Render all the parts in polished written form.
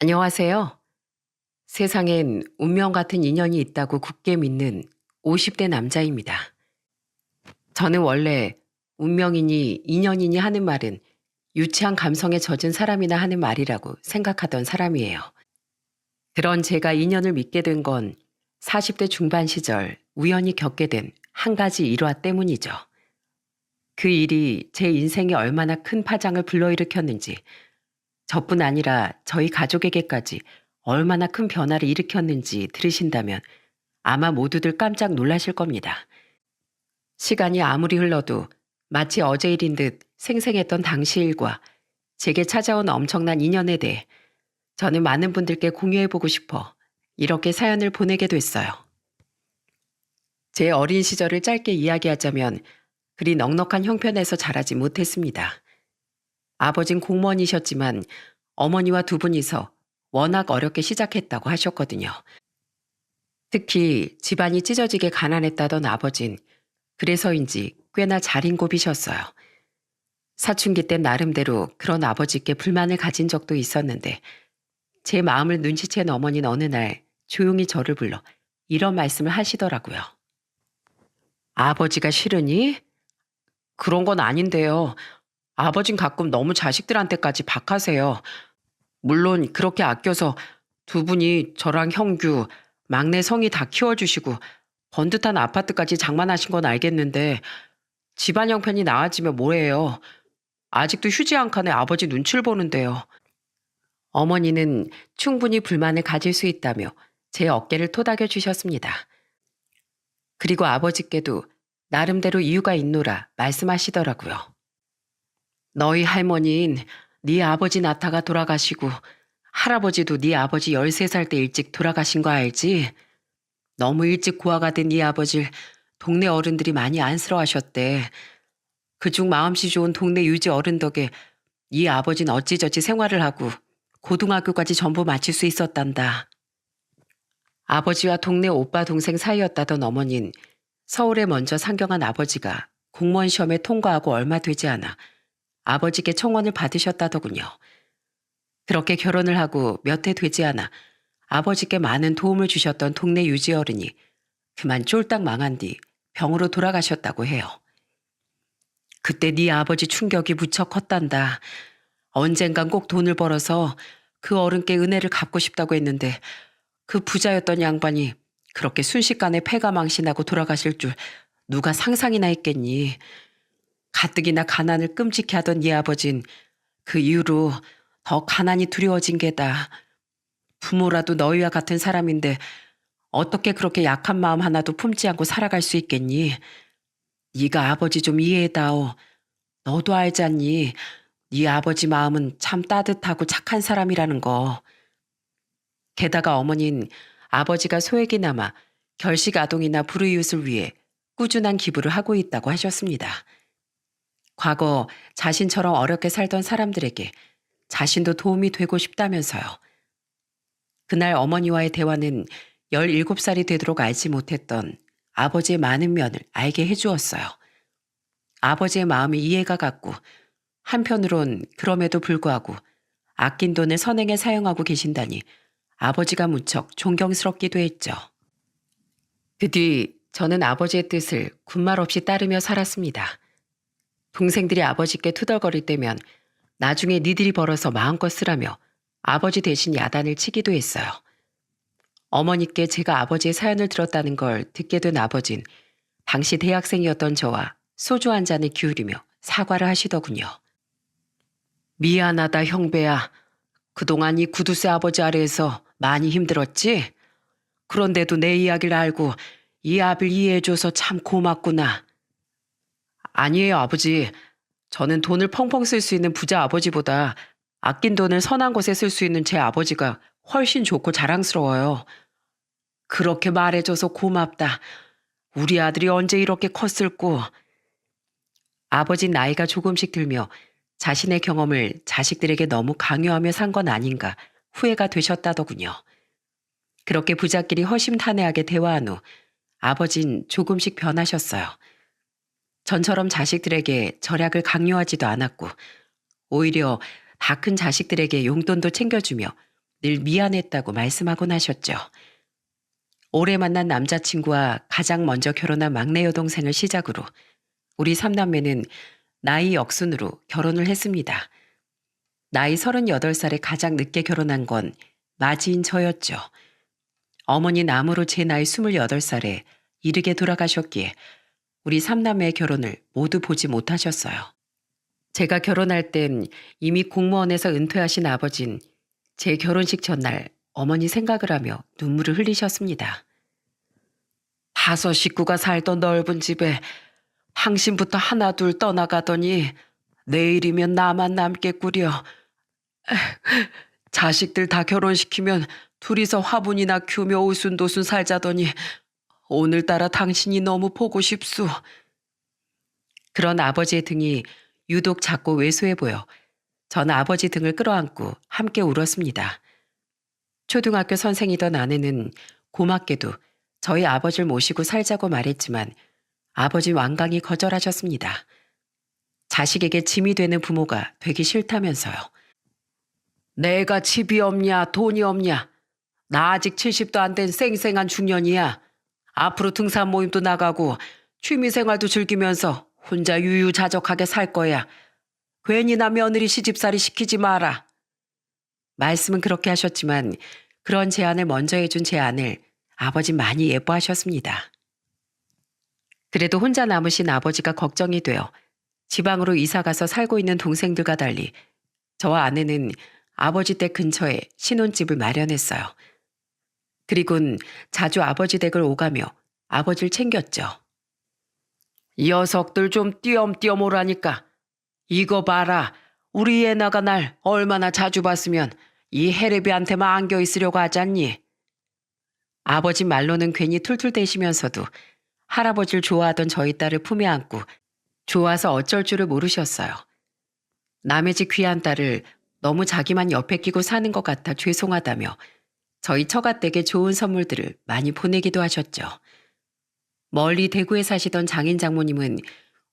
안녕하세요. 세상엔 운명 같은 인연이 있다고 굳게 믿는 50대 남자입니다. 저는 원래 운명이니 인연이니 하는 말은 유치한 감성에 젖은 사람이나 하는 말이라고 생각하던 사람이에요. 그런 제가 인연을 믿게 된 건 40대 중반 시절 우연히 겪게 된 한 가지 일화 때문이죠. 그 일이 제 인생에 얼마나 큰 파장을 불러일으켰는지, 저뿐 아니라 저희 가족에게까지 얼마나 큰 변화를 일으켰는지 들으신다면 아마 모두들 깜짝 놀라실 겁니다. 시간이 아무리 흘러도 마치 어제 일인 듯 생생했던 당시 일과 제게 찾아온 엄청난 인연에 대해 저는 많은 분들께 공유해보고 싶어 이렇게 사연을 보내게 됐어요. 제 어린 시절을 짧게 이야기하자면 그리 넉넉한 형편에서 자라지 못했습니다. 아버진 공무원이셨지만 어머니와 두 분이서 워낙 어렵게 시작했다고 하셨거든요. 특히 집안이 찢어지게 가난했다던 아버진 그래서인지 꽤나 자린고비셨어요. 사춘기 때 나름대로 그런 아버지께 불만을 가진 적도 있었는데 제 마음을 눈치챈 어머니는 어느 날 조용히 저를 불러 이런 말씀을 하시더라고요. 아버지가 싫으니? 그런 건 아닌데요. 아버진 가끔 너무 자식들한테까지 박하세요. 물론 그렇게 아껴서 두 분이 저랑 형규, 막내 성이 다 키워주시고 번듯한 아파트까지 장만하신 건 알겠는데 집안 형편이 나아지면 뭐해요. 아직도 휴지 한 칸에 아버지 눈치를 보는데요. 어머니는 충분히 불만을 가질 수 있다며 제 어깨를 토닥여 주셨습니다. 그리고 아버지께도 나름대로 이유가 있노라 말씀하시더라고요. 너희 할머니인 네 아버지 나타가 돌아가시고 할아버지도 네 아버지 13살 때 일찍 돌아가신 거 알지? 너무 일찍 고아가 된 네 아버지를 동네 어른들이 많이 안쓰러워하셨대. 그중 마음씨 좋은 동네 유지 어른 덕에 네 아버지는 어찌저찌 생활을 하고 고등학교까지 전부 마칠 수 있었단다. 아버지와 동네 오빠 동생 사이였다던 어머닌 서울에 먼저 상경한 아버지가 공무원 시험에 통과하고 얼마 되지 않아 아버지께 청원을 받으셨다더군요. 그렇게 결혼을 하고 몇 해 되지 않아 아버지께 많은 도움을 주셨던 동네 유지 어른이 그만 쫄딱 망한 뒤 병으로 돌아가셨다고 해요. 그때 네 아버지 충격이 무척 컸단다. 언젠간 꼭 돈을 벌어서 그 어른께 은혜를 갚고 싶다고 했는데 그 부자였던 양반이 그렇게 순식간에 폐가 망신하고 돌아가실 줄 누가 상상이나 했겠니. 가뜩이나 가난을 끔찍해 하던 네 아버진 그 이후로 더 가난이 두려워진 게다. 부모라도 너희와 같은 사람인데 어떻게 그렇게 약한 마음 하나도 품지 않고 살아갈 수 있겠니? 네가 아버지 좀 이해해다오. 너도 알잖니. 네 아버지 마음은 참 따뜻하고 착한 사람이라는 거. 게다가 어머닌 아버지가 소액이나마 결식 아동이나 불우이웃을 위해 꾸준한 기부를 하고 있다고 하셨습니다. 과거 자신처럼 어렵게 살던 사람들에게 자신도 도움이 되고 싶다면서요. 그날 어머니와의 대화는 17살이 되도록 알지 못했던 아버지의 많은 면을 알게 해주었어요. 아버지의 마음이 이해가 갔고 한편으론 그럼에도 불구하고 아낀 돈을 선행에 사용하고 계신다니 아버지가 무척 존경스럽기도 했죠. 그 뒤 저는 아버지의 뜻을 군말 없이 따르며 살았습니다. 동생들이 아버지께 투덜거릴 때면 나중에 니들이 벌어서 마음껏 쓰라며 아버지 대신 야단을 치기도 했어요. 어머니께 제가 아버지의 사연을 들었다는 걸 듣게 된 아버진 당시 대학생이었던 저와 소주 한 잔을 기울이며 사과를 하시더군요. 미안하다 형배야. 그동안 이 구두쇠 아버지 아래에서 많이 힘들었지? 그런데도 내 이야기를 알고 이 아비를 이해해줘서 참 고맙구나. 아니에요 아버지. 저는 돈을 펑펑 쓸 수 있는 부자 아버지보다 아낀 돈을 선한 곳에 쓸 수 있는 제 아버지가 훨씬 좋고 자랑스러워요. 그렇게 말해줘서 고맙다. 우리 아들이 언제 이렇게 컸을꼬. 아버지 나이가 조금씩 들며 자신의 경험을 자식들에게 너무 강요하며 산 건 아닌가 후회가 되셨다더군요. 그렇게 부자끼리 허심탄회하게 대화한 후 아버진 조금씩 변하셨어요. 전처럼 자식들에게 절약을 강요하지도 않았고 오히려 다 큰 자식들에게 용돈도 챙겨주며 늘 미안했다고 말씀하곤 하셨죠. 오래 만난 남자친구와 가장 먼저 결혼한 막내 여동생을 시작으로 우리 삼남매는 나이 역순으로 결혼을 했습니다. 나이 38살에 가장 늦게 결혼한 건 맞이인 저였죠. 어머니 남으로 제 나이 28살에 이르게 돌아가셨기에 우리 삼남매의 결혼을 모두 보지 못하셨어요. 제가 결혼할 땐 이미 공무원에서 은퇴하신 아버진 제 결혼식 전날 어머니 생각을 하며 눈물을 흘리셨습니다. 5 식구가 살던 넓은 집에 당신부터 하나 둘 떠나가더니 내일이면 나만 남겠구려. 자식들 다 결혼시키면 둘이서 화분이나 키우며 오순도순 살자더니 오늘따라 당신이 너무 보고 싶소. 그런 아버지의 등이 유독 작고 왜소해 보여 전 아버지 등을 끌어안고 함께 울었습니다. 초등학교 선생이던 아내는 고맙게도 저희 아버지를 모시고 살자고 말했지만 아버지 완강히 거절하셨습니다. 자식에게 짐이 되는 부모가 되기 싫다면서요. 내가 집이 없냐 돈이 없냐. 나 아직 70도 안 된 쌩쌩한 중년이야. 앞으로 등산 모임도 나가고 취미생활도 즐기면서 혼자 유유자적하게 살 거야. 괜히 나 며느리 시집살이 시키지 마라. 말씀은 그렇게 하셨지만 그런 제안을 먼저 해준 제 아내를 아버지 많이 예뻐하셨습니다. 그래도 혼자 남으신 아버지가 걱정이 되어 지방으로 이사가서 살고 있는 동생들과 달리 저와 아내는 아버지 댁 근처에 신혼집을 마련했어요. 그리곤 자주 아버지 댁을 오가며 아버지를 챙겼죠. 이 녀석들 좀 띄엄띄엄 오라니까. 이거 봐라. 우리 애나가 날 얼마나 자주 봤으면 이 해레비한테만 안겨 있으려고 하잖니. 아버지 말로는 괜히 툴툴대시면서도 할아버지를 좋아하던 저희 딸을 품에 안고 좋아서 어쩔 줄을 모르셨어요. 남의 집 귀한 딸을 너무 자기만 옆에 끼고 사는 것 같아 죄송하다며 저희 처가댁에 좋은 선물들을 많이 보내기도 하셨죠. 멀리 대구에 사시던 장인 장모님은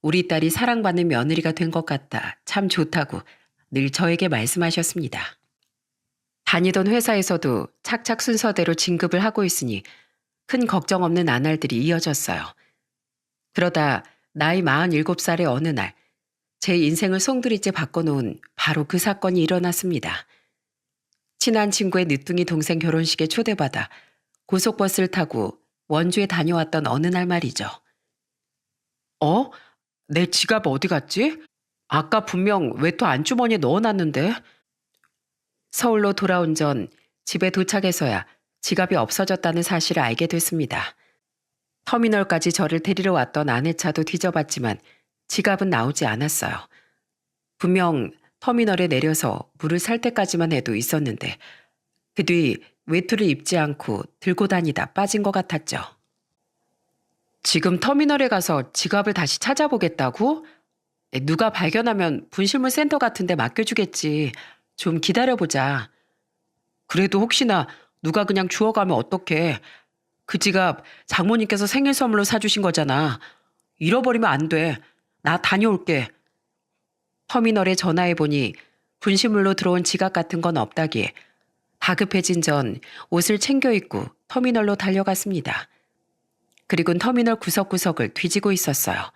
우리 딸이 사랑받는 며느리가 된 것 같아 참 좋다고 늘 저에게 말씀하셨습니다. 다니던 회사에서도 착착 순서대로 진급을 하고 있으니 큰 걱정 없는 나날들이 이어졌어요. 그러다 나이 47살의 어느 날 제 인생을 송두리째 바꿔놓은 바로 그 사건이 일어났습니다. 친한 친구의 늦둥이 동생 결혼식에 초대받아 고속버스를 타고 원주에 다녀왔던 어느 날 말이죠. 내 지갑 어디 갔지? 아까 분명 외투 안주머니에 넣어놨는데. 서울로 돌아온 전 집에 도착해서야 지갑이 없어졌다는 사실을 알게 됐습니다. 터미널까지 저를 데리러 왔던 아내 차도 뒤져봤지만 지갑은 나오지 않았어요. 분명 터미널에 내려서 물을 살 때까지만 해도 있었는데 그 뒤 외투를 입지 않고 들고 다니다 빠진 것 같았죠. 지금 터미널에 가서 지갑을 다시 찾아보겠다고? 누가 발견하면 분실물 센터 같은 데 맡겨주겠지. 좀 기다려보자. 그래도 혹시나 누가 그냥 주워가면 어떡해. 그 지갑 장모님께서 생일 선물로 사주신 거잖아. 잃어버리면 안 돼. 나 다녀올게. 터미널에 전화해보니 분실물로 들어온 지갑 같은 건 없다기에 다급해진 전 옷을 챙겨 입고 터미널로 달려갔습니다. 그리곤 터미널 구석구석을 뒤지고 있었어요.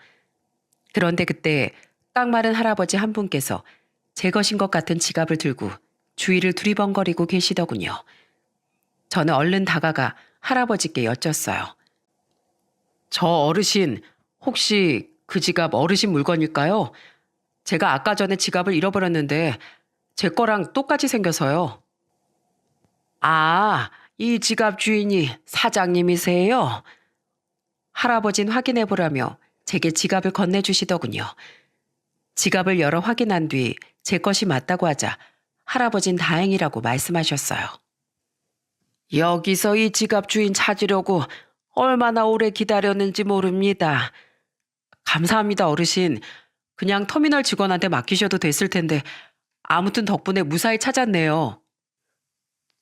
그런데 그때 깡 마른 할아버지 한 분께서 제 것인 것 같은 지갑을 들고 주위를 두리번거리고 계시더군요. 저는 얼른 다가가 할아버지께 여쭸어요. 저 어르신, 혹시 그 지갑 어르신 물건일까요? 제가 아까 전에 지갑을 잃어버렸는데 제 거랑 똑같이 생겨서요. 아, 이 지갑 주인이 사장님이세요? 할아버진 확인해보라며 제게 지갑을 건네주시더군요. 지갑을 열어 확인한 뒤 제 것이 맞다고 하자 할아버진 다행이라고 말씀하셨어요. 여기서 이 지갑 주인 찾으려고 얼마나 오래 기다렸는지 모릅니다. 감사합니다, 어르신. 그냥 터미널 직원한테 맡기셔도 됐을 텐데 아무튼 덕분에 무사히 찾았네요.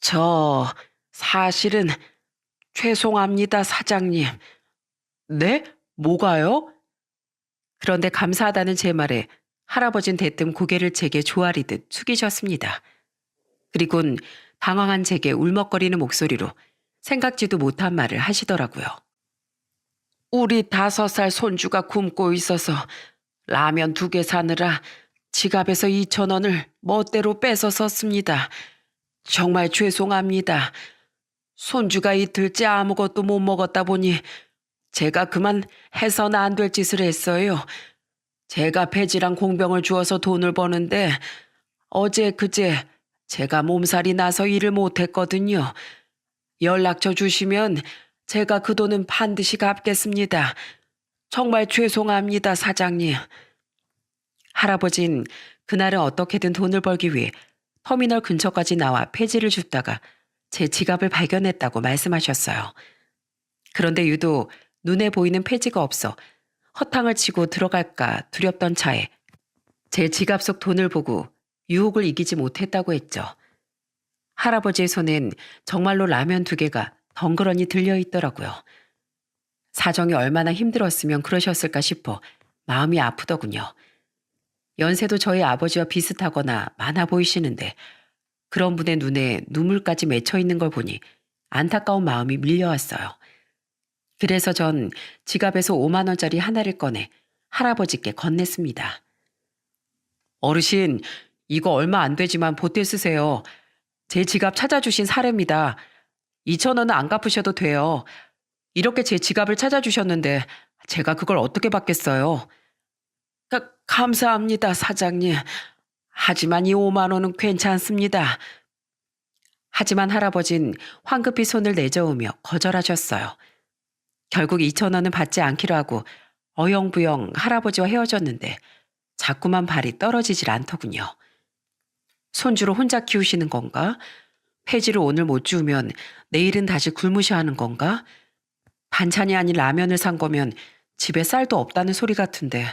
저 사실은 죄송합니다, 사장님. 네? 뭐가요? 그런데 감사하다는 제 말에 할아버진 대뜸 고개를 제게 조아리듯 숙이셨습니다. 그리곤 당황한 제게 울먹거리는 목소리로 생각지도 못한 말을 하시더라고요. 우리 5살 손주가 굶고 있어서 라면 2개 사느라 지갑에서 2,000원을 멋대로 뺏어 썼습니다. 정말 죄송합니다. 손주가 이틀째 아무것도 못 먹었다 보니 제가 그만 해서는 안 될 짓을 했어요. 제가 폐지랑 공병을 주어서 돈을 버는데 어제 그제 제가 몸살이 나서 일을 못했거든요. 연락처 주시면 제가 그 돈은 반드시 갚겠습니다. 정말 죄송합니다, 사장님. 할아버진 그날은 어떻게든 돈을 벌기 위해 터미널 근처까지 나와 폐지를 줍다가 제 지갑을 발견했다고 말씀하셨어요. 그런데 유독 눈에 보이는 폐지가 없어 허탕을 치고 들어갈까 두렵던 차에 제 지갑 속 돈을 보고 유혹을 이기지 못했다고 했죠. 할아버지의 손엔 정말로 라면 2개가 덩그러니 들려있더라고요. 사정이 얼마나 힘들었으면 그러셨을까 싶어 마음이 아프더군요. 연세도 저희 아버지와 비슷하거나 많아 보이시는데 그런 분의 눈에 눈물까지 맺혀 있는 걸 보니 안타까운 마음이 밀려왔어요. 그래서 전 지갑에서 5만 원짜리 하나를 꺼내 할아버지께 건넸습니다. 어르신, 이거 얼마 안 되지만 보태 쓰세요. 제 지갑 찾아주신 사례입니다. 2,000원은 안 갚으셔도 돼요. 이렇게 제 지갑을 찾아주셨는데 제가 그걸 어떻게 받겠어요? 감사합니다, 사장님. 하지만 이 5만 원은 괜찮습니다. 하지만 할아버진 황급히 손을 내저으며 거절하셨어요. 결국 2,000원은 받지 않기로 하고 어영부영 할아버지와 헤어졌는데 자꾸만 발이 떨어지질 않더군요. 손주로 혼자 키우시는 건가? 폐지를 오늘 못 주우면 내일은 다시 굶으셔야 하는 건가? 반찬이 아닌 라면을 산 거면 집에 쌀도 없다는 소리 같은데.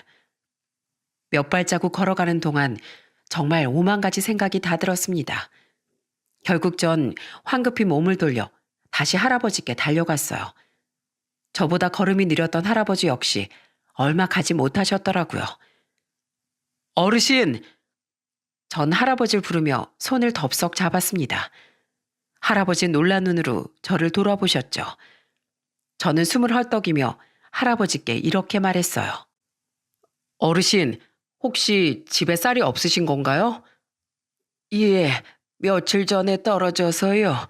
몇 발자국 걸어가는 동안 정말 5만 가지 생각이 다 들었습니다. 결국 전 황급히 몸을 돌려 다시 할아버지께 달려갔어요. 저보다 걸음이 느렸던 할아버지 역시 얼마 가지 못하셨더라고요. 어르신! 전 할아버지를 부르며 손을 덥석 잡았습니다. 할아버지는 놀란 눈으로 저를 돌아보셨죠. 저는 숨을 헐떡이며 할아버지께 이렇게 말했어요. 어르신, 혹시 집에 쌀이 없으신 건가요? 예, 며칠 전에 떨어져서요.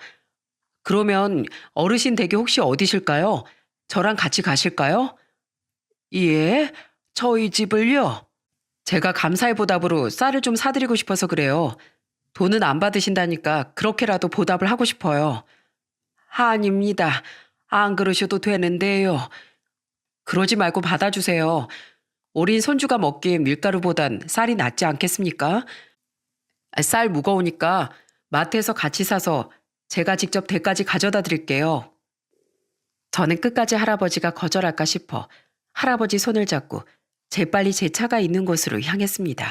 그러면 어르신 댁이 혹시 어디실까요? 저랑 같이 가실까요? 예, 저희 집을요. 제가 감사의 보답으로 쌀을 좀 사드리고 싶어서 그래요. 돈은 안 받으신다니까 그렇게라도 보답을 하고 싶어요. 아닙니다. 안 그러셔도 되는데요. 그러지 말고 받아주세요. 어린 손주가 먹기엔 밀가루보단 쌀이 낫지 않겠습니까? 쌀 무거우니까 마트에서 같이 사서 제가 직접 댁까지 가져다 드릴게요. 저는 끝까지 할아버지가 거절할까 싶어 할아버지 손을 잡고 재빨리 제 차가 있는 곳으로 향했습니다.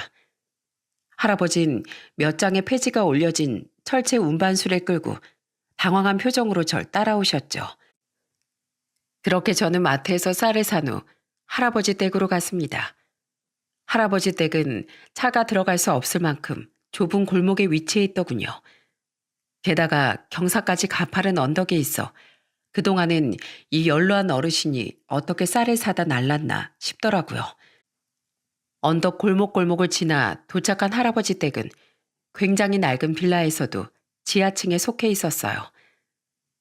할아버진 몇 장의 폐지가 올려진 철제 운반수레 끌고 당황한 표정으로 절 따라오셨죠. 그렇게 저는 마트에서 쌀을 산 후 할아버지 댁으로 갔습니다. 할아버지 댁은 차가 들어갈 수 없을 만큼 좁은 골목에 위치해 있더군요. 게다가 경사까지 가파른 언덕에 있어 그동안은 이 연로한 어르신이 어떻게 쌀을 사다 날랐나 싶더라고요. 언덕 골목골목을 지나 도착한 할아버지 댁은 굉장히 낡은 빌라에서도 지하층에 속해 있었어요.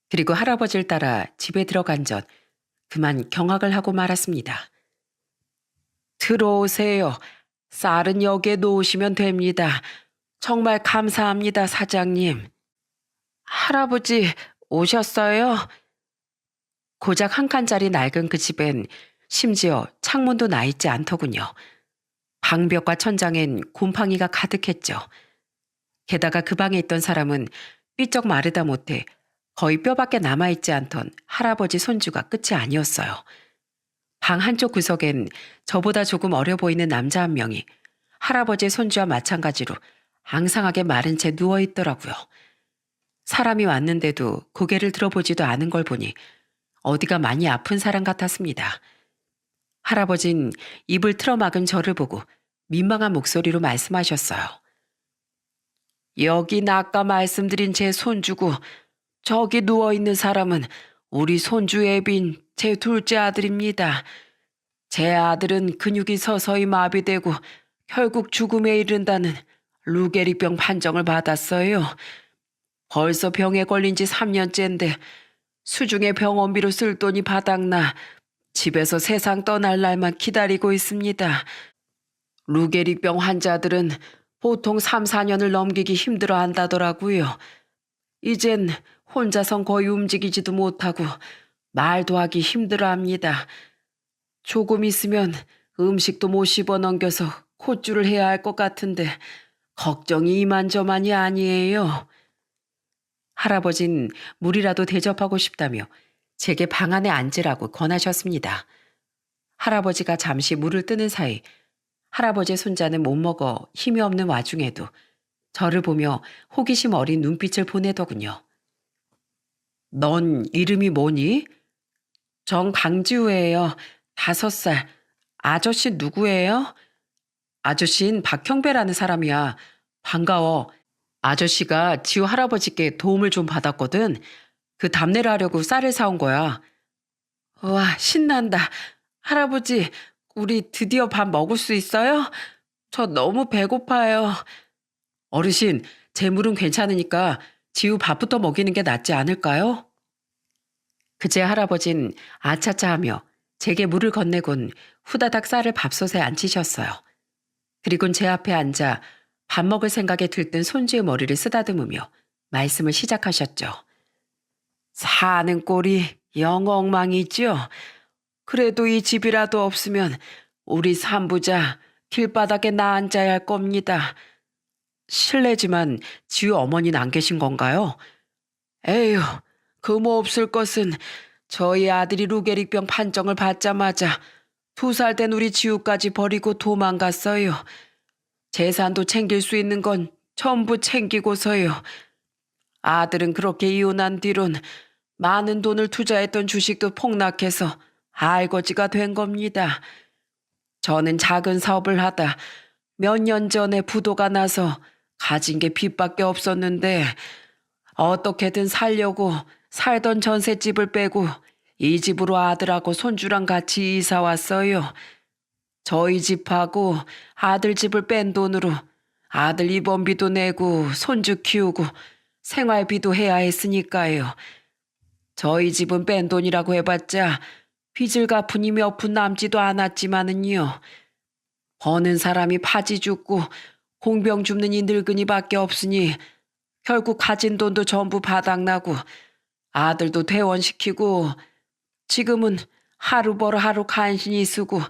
그리고 할아버지를 따라 집에 들어간 전 그만 경악을 하고 말았습니다. 들어오세요. 쌀은 여기에 놓으시면 됩니다. 정말 감사합니다, 사장님. 할아버지 오셨어요? 고작 한 칸짜리 낡은 그 집엔 심지어 창문도 나 있지 않더군요. 방벽과 천장엔 곰팡이가 가득했죠. 게다가 그 방에 있던 사람은 삐쩍 마르다 못해 거의 뼈밖에 남아있지 않던 할아버지 손주가 끝이 아니었어요. 방 한쪽 구석엔 저보다 조금 어려 보이는 남자 한 명이 할아버지 손주와 마찬가지로 앙상하게 마른 채 누워있더라고요. 사람이 왔는데도 고개를 들어보지도 않은 걸 보니 어디가 많이 아픈 사람 같았습니다. 할아버진 입을 틀어막은 저를 보고 민망한 목소리로 말씀하셨어요. 여긴 아까 말씀드린 제 손주고 저기 누워있는 사람은 우리 손주 애빈 제 둘째 아들입니다. 제 아들은 근육이 서서히 마비되고 결국 죽음에 이른다는 루게리병 판정을 받았어요. 벌써 병에 걸린 지 3년째인데 수중에 병원비로 쓸 돈이 바닥나 집에서 세상 떠날 날만 기다리고 있습니다. 루게리병 환자들은 보통 3, 4년을 넘기기 힘들어 한다더라고요. 이젠 혼자선 거의 움직이지도 못하고 말도 하기 힘들어 합니다. 조금 있으면 음식도 못 씹어 넘겨서 콧줄을 해야 할 것 같은데 걱정이 이만저만이 아니에요. 할아버진 물이라도 대접하고 싶다며 제게 방 안에 앉으라고 권하셨습니다. 할아버지가 잠시 물을 뜨는 사이 할아버지의 손자는 못 먹어 힘이 없는 와중에도 저를 보며 호기심 어린 눈빛을 보내더군요. 넌 이름이 뭐니? 정 강지우예요. 5살. 아저씨 누구예요? 아저씨는 박형배라는 사람이야. 반가워. 아저씨가 지우 할아버지께 도움을 좀 받았거든. 그 답례를 하려고 쌀을 사온 거야. 와, 신난다. 할아버지, 우리 드디어 밥 먹을 수 있어요? 저 너무 배고파요. 어르신, 제 물은 괜찮으니까 지우 밥부터 먹이는 게 낫지 않을까요? 그제 할아버진 아차차 하며 제게 물을 건네곤 후다닥 쌀을 밥솥에 앉히셨어요. 그리곤 제 앞에 앉아 밥 먹을 생각에 들뜬 손주의 머리를 쓰다듬으며 말씀을 시작하셨죠. 사는 꼴이 영 엉망이죠. 그래도 이 집이라도 없으면 우리 삼부자 길바닥에 나앉아야 할 겁니다. 실례지만 지우 어머니는 안 계신 건가요? 에휴, 그모 없을 것은 저희 아들이 루게릭병 판정을 받자마자 2살 된 우리 지우까지 버리고 도망갔어요. 재산도 챙길 수 있는 건 전부 챙기고서요. 아들은 그렇게 이혼한 뒤론 많은 돈을 투자했던 주식도 폭락해서 알거지가 된 겁니다. 저는 작은 사업을 하다 몇 년 전에 부도가 나서 가진 게 빚밖에 없었는데 어떻게든 살려고 살던 전셋집을 빼고 이 집으로 아들하고 손주랑 같이 이사 왔어요. 저희 집하고 아들 집을 뺀 돈으로 아들 입원비도 내고 손주 키우고 생활비도 해야 했으니까요. 저희 집은 뺀 돈이라고 해봤자 빚을 갚으니 몇 푼 남지도 않았지만은요. 버는 사람이 파지 죽고 공병 줍는 이 늙은이밖에 없으니 결국 가진 돈도 전부 바닥나고 아들도 퇴원시키고 지금은 하루 벌어 하루 간신히 쓰고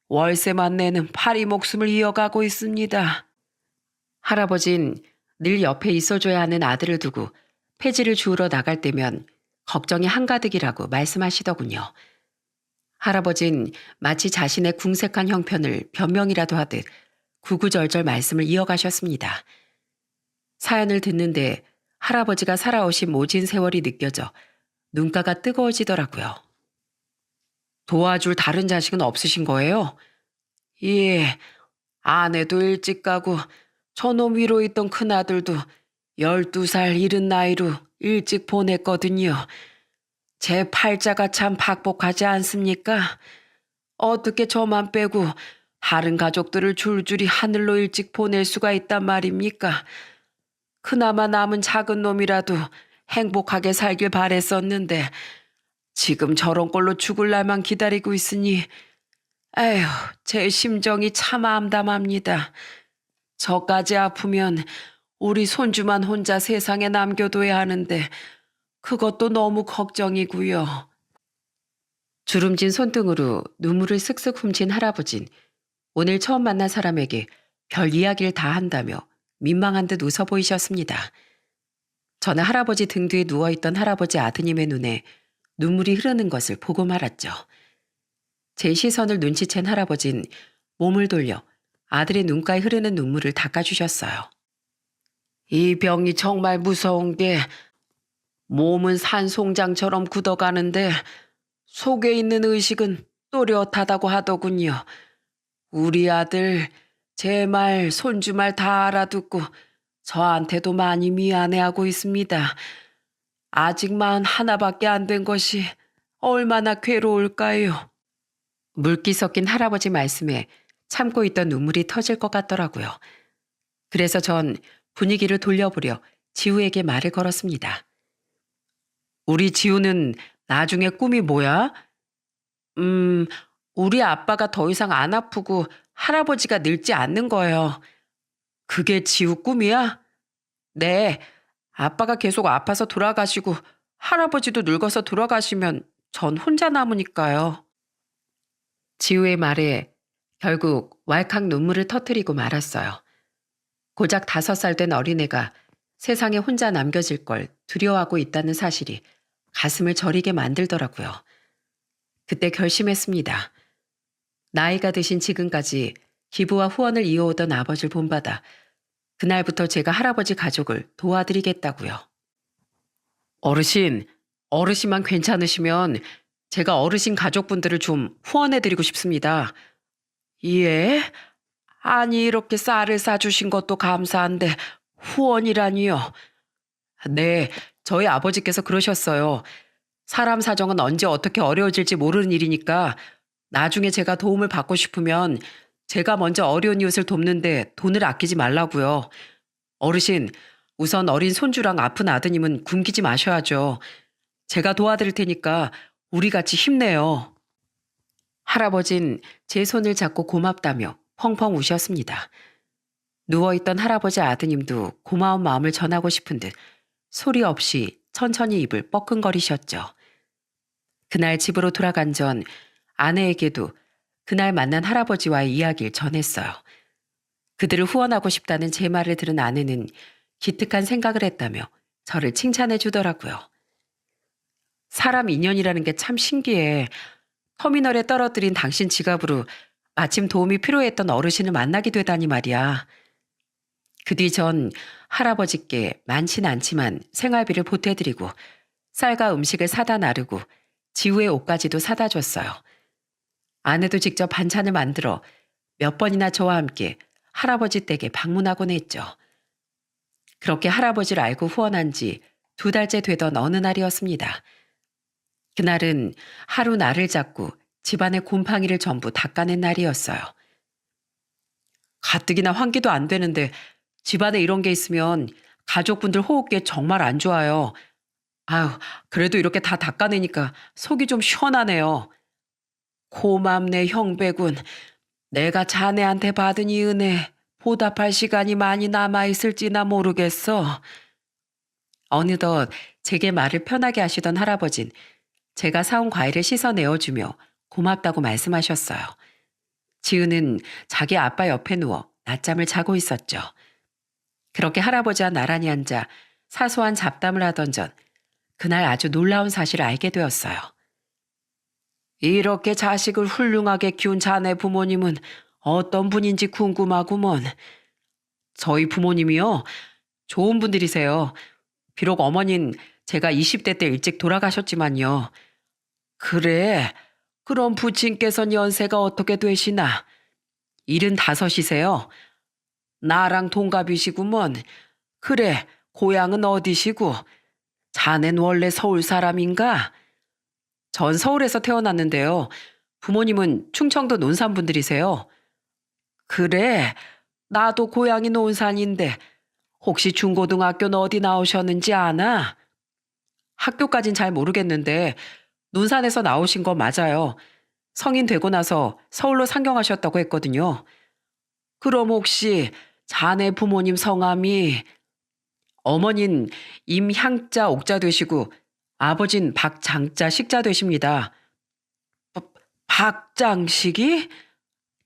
월세만 내는 파리 목숨을 이어가고 있습니다. 할아버진 늘 옆에 있어줘야 하는 아들을 두고 폐지를 주우러 나갈 때면 걱정이 한가득이라고 말씀하시더군요. 할아버진 마치 자신의 궁색한 형편을 변명이라도 하듯 구구절절 말씀을 이어가셨습니다. 사연을 듣는데 할아버지가 살아오신 모진 세월이 느껴져 눈가가 뜨거워지더라고요. 도와줄 다른 자식은 없으신 거예요? 예, 아내도 일찍 가고 저놈 위로 있던 큰아들도 12살 이른 나이로 일찍 보냈거든요. 제 팔자가 참 박복하지 않습니까? 어떻게 저만 빼고 다른 가족들을 줄줄이 하늘로 일찍 보낼 수가 있단 말입니까? 그나마 남은 작은 놈이라도 행복하게 살길 바랬었는데 지금 저런 꼴로 죽을 날만 기다리고 있으니 에휴, 제 심정이 참 암담합니다. 저까지 아프면 우리 손주만 혼자 세상에 남겨둬야 하는데 그것도 너무 걱정이고요. 주름진 손등으로 눈물을 쓱쓱 훔친 할아버진 오늘 처음 만난 사람에게 별 이야기를 다 한다며 민망한 듯 웃어 보이셨습니다. 저는 할아버지 등 뒤에 누워있던 할아버지 아드님의 눈에 눈물이 흐르는 것을 보고 말았죠. 제 시선을 눈치챈 할아버진 몸을 돌려 아들의 눈가에 흐르는 눈물을 닦아주셨어요. 이 병이 정말 무서운 게 몸은 산송장처럼 굳어가는데 속에 있는 의식은 또렷하다고 하더군요. 우리 아들 제 말 손주 말 다 알아듣고 저한테도 많이 미안해하고 있습니다. 아직 마흔 하나밖에 안 된 것이 얼마나 괴로울까요? 물기 섞인 할아버지 말씀에 참고 있던 눈물이 터질 것 같더라고요. 그래서 전 분위기를 돌려보려 지우에게 말을 걸었습니다. 우리 지우는 나중에 꿈이 뭐야? 음, 우리 아빠가 더 이상 안 아프고 할아버지가 늙지 않는 거예요. 그게 지우 꿈이야? 네. 아빠가 계속 아파서 돌아가시고 할아버지도 늙어서 돌아가시면 전 혼자 남으니까요. 지우의 말에 결국 왈칵 눈물을 터뜨리고 말았어요. 고작 5살 된 어린애가 세상에 혼자 남겨질 걸 두려워하고 있다는 사실이 가슴을 저리게 만들더라고요. 그때 결심했습니다. 나이가 드신 지금까지 기부와 후원을 이어오던 아버지를 본받아 그날부터 제가 할아버지 가족을 도와드리겠다고요. 어르신, 어르신만 괜찮으시면 제가 어르신 가족분들을 좀 후원해드리고 싶습니다. 예? 아니 이렇게 쌀을 싸주신 것도 감사한데 후원이라니요. 네, 저희 아버지께서 그러셨어요. 사람 사정은 언제 어떻게 어려워질지 모르는 일이니까 나중에 제가 도움을 받고 싶으면 제가 먼저 어려운 이웃을 돕는데 돈을 아끼지 말라고요. 어르신, 우선 어린 손주랑 아픈 아드님은 굶기지 마셔야죠. 제가 도와드릴 테니까 우리 같이 힘내요. 할아버진 제 손을 잡고 고맙다며 펑펑 우셨습니다. 누워있던 할아버지 아드님도 고마운 마음을 전하고 싶은 듯 소리 없이 천천히 입을 뻐끔거리셨죠. 그날 집으로 돌아간 전 아내에게도 그날 만난 할아버지와의 이야기를 전했어요. 그들을 후원하고 싶다는 제 말을 들은 아내는 기특한 생각을 했다며 저를 칭찬해 주더라고요. 사람 인연이라는 게 참 신기해. 터미널에 떨어뜨린 당신 지갑으로 마침 도움이 필요했던 어르신을 만나게 되다니 말이야. 그 뒤 전 할아버지께 많진 않지만 생활비를 보태드리고 쌀과 음식을 사다 나르고 지우의 옷까지도 사다 줬어요. 아내도 직접 반찬을 만들어 몇 번이나 저와 함께 할아버지 댁에 방문하곤 했죠. 그렇게 할아버지를 알고 후원한 지 2달째 되던 어느 날이었습니다. 그날은 하루 날을 잡고 집안의 곰팡이를 전부 닦아낸 날이었어요. 가뜩이나 환기도 안 되는데 집안에 이런 게 있으면 가족분들 호흡기 정말 안 좋아요. 아유, 그래도 이렇게 다 닦아내니까 속이 좀 시원하네요. 고맙네 형배군. 내가 자네한테 받은 이 은혜 보답할 시간이 많이 남아있을지나 모르겠어. 어느덧 제게 말을 편하게 하시던 할아버진 제가 사온 과일을 씻어 내어주며 고맙다고 말씀하셨어요. 지은은 자기 아빠 옆에 누워 낮잠을 자고 있었죠. 그렇게 할아버지와 나란히 앉아 사소한 잡담을 하던 전 그날 아주 놀라운 사실을 알게 되었어요. 이렇게 자식을 훌륭하게 키운 자네 부모님은 어떤 분인지 궁금하구먼. 저희 부모님이요? 좋은 분들이세요. 비록 어머닌 제가 20대 때 일찍 돌아가셨지만요. 그래, 그럼 부친께서는 연세가 어떻게 되시나? 75이세요. 나랑 동갑이시구먼. 그래, 고향은 어디시고? 자넨 원래 서울 사람인가? 전 서울에서 태어났는데요. 부모님은 충청도 논산 분들이세요. 그래, 나도 고향이 논산인데 혹시 중고등학교는 어디 나오셨는지 아나? 학교까진 잘 모르겠는데 논산에서 나오신 거 맞아요. 성인 되고 나서 서울로 상경하셨다고 했거든요. 그럼 혹시 자네 부모님 성함이 어머닌 임향자 옥자 되시고 아버진 박장자 식자 되십니다. 박장식이?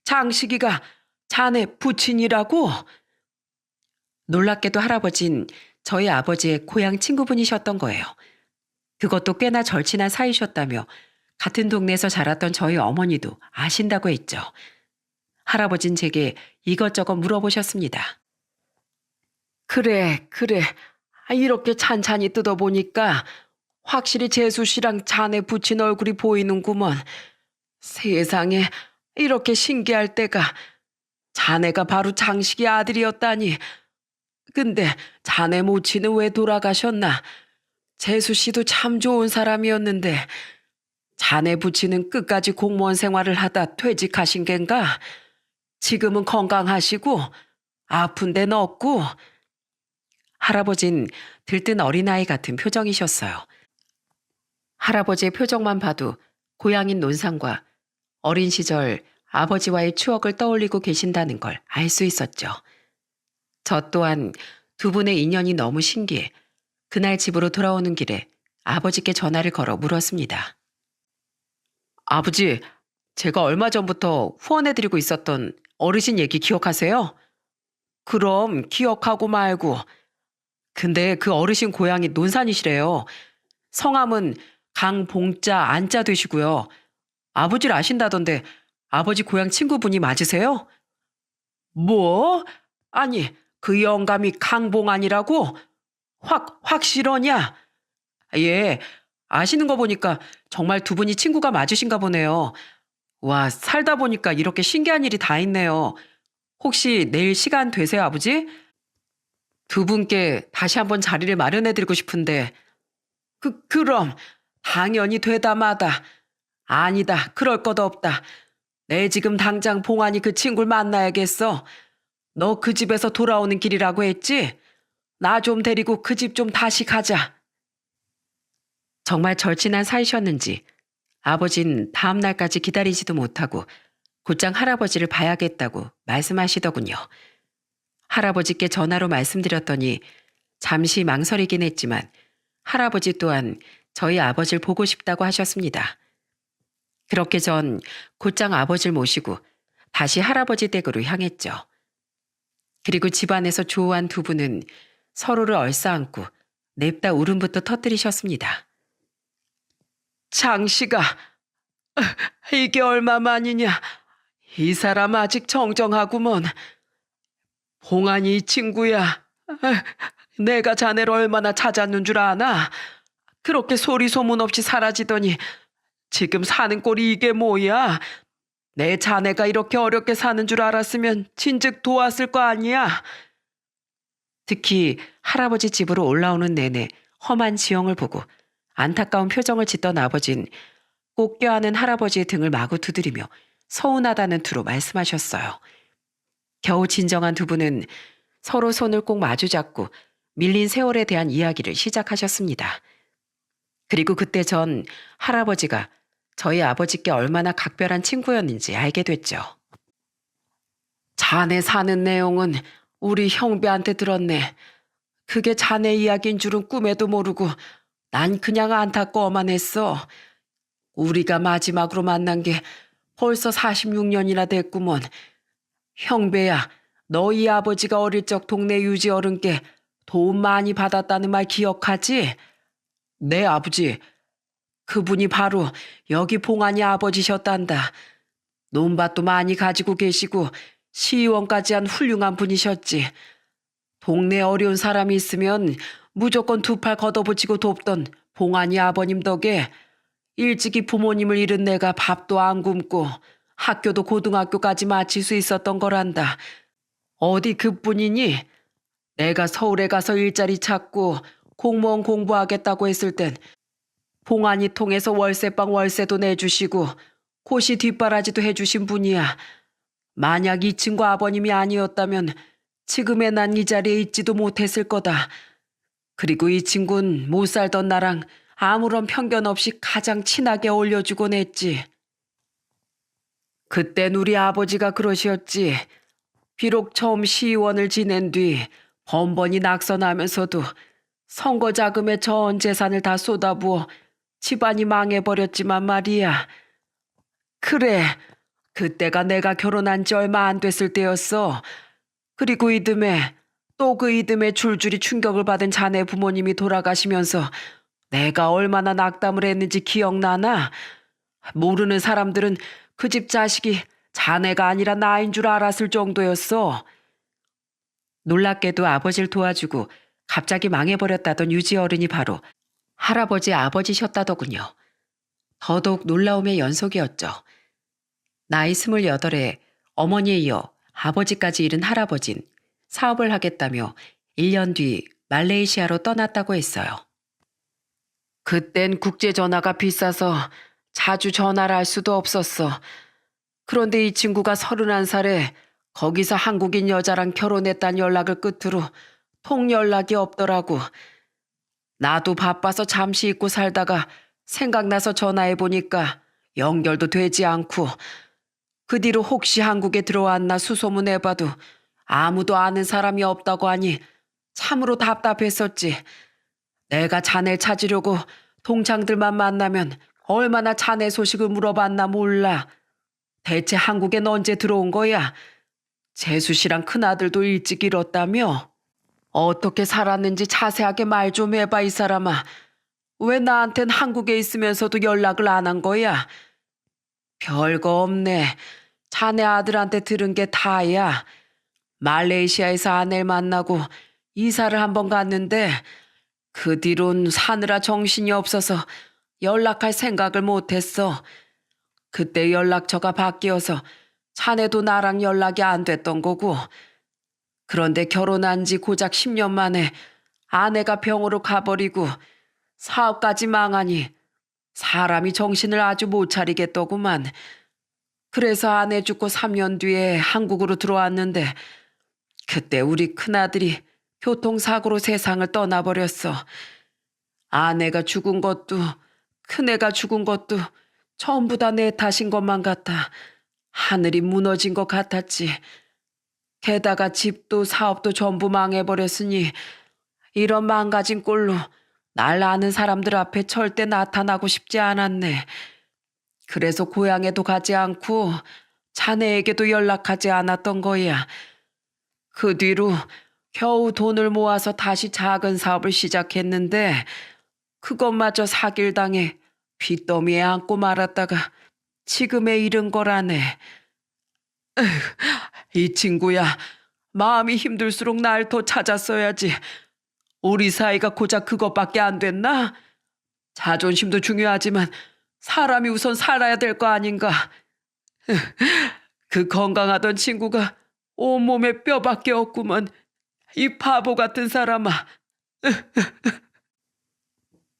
장식이가 자네 부친이라고? 놀랍게도 할아버진 저희 아버지의 고향 친구분이셨던 거예요. 그것도 꽤나 절친한 사이셨다며 같은 동네에서 자랐던 저희 어머니도 아신다고 했죠. 할아버진 제게 이것저것 물어보셨습니다. 그래, 그래. 이렇게 찬찬히 뜯어보니까 확실히 재수 씨랑 자네 부친 얼굴이 보이는구먼. 세상에 이렇게 신기할 때가 자네가 바로 장식이 아들이었다니. 근데 자네 모친은 왜 돌아가셨나? 재수 씨도 참 좋은 사람이었는데 자네 부친은 끝까지 공무원 생활을 하다 퇴직하신 겐가? 지금은 건강하시고 아픈 데는 없고. 할아버진 들뜬 어린아이 같은 표정이셨어요. 할아버지의 표정만 봐도 고향인 논산과 어린 시절 아버지와의 추억을 떠올리고 계신다는 걸 알 수 있었죠. 저 또한 두 분의 인연이 너무 신기해 그날 집으로 돌아오는 길에 아버지께 전화를 걸어 물었습니다. 아버지, 제가 얼마 전부터 후원해드리고 있었던 어르신 얘기 기억하세요? 그럼 기억하고 말고. 근데 그 어르신 고향이 논산이시래요. 성함은 강봉자 안자 되시고요. 아버지를 아신다던데 아버지 고향 친구분이 맞으세요? 뭐? 아니, 그 영감이 강봉안이라고? 확실하냐? 예, 아시는 거 보니까 정말 두 분이 친구가 맞으신가 보네요. 와, 살다 보니까 이렇게 신기한 일이 다 있네요. 혹시 내일 시간 되세요, 아버지? 두 분께 다시 한번 자리를 마련해드리고 싶은데, 그럼, 당연히 되다 마다. 아니다, 그럴 것 없다. 내 지금 당장 봉안이 그 친구를 만나야겠어. 너 그 집에서 돌아오는 길이라고 했지? 나 좀 데리고 그 집 좀 다시 가자. 정말 절친한 사이셨는지 아버진 다음 날까지 기다리지도 못하고 곧장 할아버지를 봐야겠다고 말씀하시더군요. 할아버지께 전화로 말씀드렸더니 잠시 망설이긴 했지만 할아버지 또한 저희 아버지를 보고 싶다고 하셨습니다. 그렇게 전 곧장 아버지를 모시고 다시 할아버지 댁으로 향했죠. 그리고 집안에서 조우한 두 분은 서로를 얼싸안고 냅다 울음부터 터뜨리셨습니다. 장씨가 이게 얼마만이냐. 이 사람 아직 정정하구먼. 봉안이 이 친구야. 내가 자네를 얼마나 찾았는 줄 아나? 그렇게 소리 소문 없이 사라지더니 지금 사는 꼴이 이게 뭐야? 내 자네가 이렇게 어렵게 사는 줄 알았으면 진즉 도왔을 거 아니야? 특히 할아버지 집으로 올라오는 내내 험한 지형을 보고 안타까운 표정을 짓던 아버진 꼭 껴안은 할아버지의 등을 마구 두드리며 서운하다는 투로 말씀하셨어요. 겨우 진정한 두 분은 서로 손을 꼭 마주잡고 밀린 세월에 대한 이야기를 시작하셨습니다. 그리고 그때 전 할아버지가 저희 아버지께 얼마나 각별한 친구였는지 알게 됐죠. 자네 사는 내용은 우리 형배한테 들었네. 그게 자네 이야기인 줄은 꿈에도 모르고 난 그냥 안타까워만 했어. 우리가 마지막으로 만난 게 벌써 46년이나 됐구먼. 형배야, 너희 아버지가 어릴 적 동네 유지 어른께 도움 많이 받았다는 말 기억하지? 네, 아버지. 그분이 바로 여기 봉안이 아버지셨단다. 논밭도 많이 가지고 계시고 시의원까지 한 훌륭한 분이셨지. 동네 어려운 사람이 있으면 무조건 두 팔 걷어붙이고 돕던 봉안이 아버님 덕에 일찍이 부모님을 잃은 내가 밥도 안 굶고 학교도 고등학교까지 마칠 수 있었던 거란다. 어디 그뿐이니? 내가 서울에 가서 일자리 찾고 공무원 공부하겠다고 했을 땐 봉안이 통해서 월세방 월세도 내주시고 고시 뒷바라지도 해주신 분이야. 만약 이 친구 아버님이 아니었다면 지금의 난 이 자리에 있지도 못했을 거다. 그리고 이 친구는 못 살던 나랑 아무런 편견 없이 가장 친하게 어울려주곤 했지. 그땐 우리 아버지가 그러셨지. 비록 처음 시의원을 지낸 뒤 번번이 낙선하면서도 선거 자금에 전 재산을 다 쏟아부어 집안이 망해버렸지만 말이야. 그래, 그때가 내가 결혼한 지 얼마 안 됐을 때였어. 그리고 이듬해 또 그 이듬해 줄줄이 충격을 받은 자네 부모님이 돌아가시면서 내가 얼마나 낙담을 했는지 기억나나? 모르는 사람들은 그 집 자식이 자네가 아니라 나인 줄 알았을 정도였어. 놀랍게도 아버지를 도와주고 갑자기 망해버렸다던 유지 어른이 바로 할아버지 아버지셨다더군요. 더더욱 놀라움의 연속이었죠. 나이 28에 어머니에 이어 아버지까지 잃은 할아버진 사업을 하겠다며 1년 뒤 말레이시아로 떠났다고 했어요. 그땐 국제전화가 비싸서 자주 전화를 할 수도 없었어. 그런데 이 친구가 31살에 거기서 한국인 여자랑 결혼했다는 연락을 끝으로 통 연락이 없더라고. 나도 바빠서 잠시 잊고 살다가 생각나서 전화해보니까 연결도 되지 않고 그 뒤로 혹시 한국에 들어왔나 수소문해봐도 아무도 아는 사람이 없다고 하니 참으로 답답했었지. 내가 자네 찾으려고 동창들만 만나면 얼마나 자네 소식을 물어봤나 몰라. 대체 한국엔 언제 들어온 거야? 재수 씨랑 큰아들도 일찍 잃었다며? 어떻게 살았는지 자세하게 말 좀 해봐, 이 사람아. 왜 나한텐 한국에 있으면서도 연락을 안 한 거야? 별거 없네. 자네 아들한테 들은 게 다야. 말레이시아에서 아내를 만나고 이사를 한번 갔는데 그 뒤론 사느라 정신이 없어서 연락할 생각을 못했어. 그때 연락처가 바뀌어서 자네도 나랑 연락이 안 됐던 거고. 그런데 결혼한 지 고작 10년 만에 아내가 병으로 가버리고 사업까지 망하니 사람이 정신을 아주 못 차리겠더구만. 그래서 아내 죽고 3년 뒤에 한국으로 들어왔는데 그때 우리 큰아들이 교통사고로 세상을 떠나버렸어. 아내가 죽은 것도 큰애가 죽은 것도 전부 다 내 탓인 것만 같아. 하늘이 무너진 것 같았지. 게다가 집도 사업도 전부 망해버렸으니 이런 망가진 꼴로 날 아는 사람들 앞에 절대 나타나고 싶지 않았네. 그래서 고향에도 가지 않고 자네에게도 연락하지 않았던 거야. 그 뒤로 겨우 돈을 모아서 다시 작은 사업을 시작했는데 그것마저 사길당해 빚더미에 안고 말았다가 지금에 이른 거라네. 이 친구야, 마음이 힘들수록 날 더 찾았어야지. 우리 사이가 고작 그것밖에 안 됐나? 자존심도 중요하지만 사람이 우선 살아야 될 거 아닌가. 그 건강하던 친구가 온몸에 뼈밖에 없구먼. 이 바보 같은 사람아.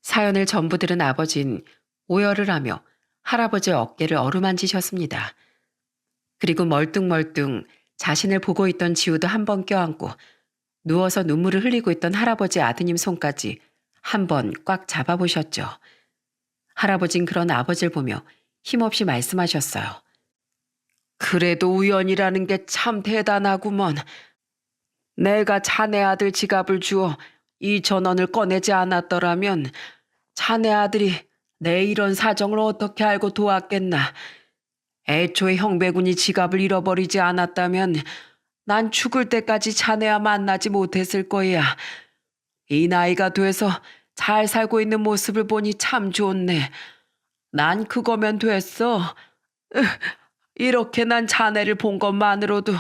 사연을 전부 들은 아버진 오열을 하며 할아버지의 어깨를 어루만지셨습니다. 그리고 멀뚱멀뚱 자신을 보고 있던 지우도 한 번 껴안고 누워서 눈물을 흘리고 있던 할아버지 아드님 손까지 한 번 꽉 잡아보셨죠. 할아버진 그런 아버지를 보며 힘없이 말씀하셨어요. 그래도 우연이라는 게 참 대단하구먼. 내가 자네 아들 지갑을 주어 2,000원을 꺼내지 않았더라면 자네 아들이 내 이런 사정을 어떻게 알고 도왔겠나. 애초에 형배군이 지갑을 잃어버리지 않았다면 난 죽을 때까지 자네와 만나지 못했을 거야. 이 나이가 돼서 잘 살고 있는 모습을 보니 참 좋네. 난 그거면 됐어. 이렇게 난 자네를 본 것만으로도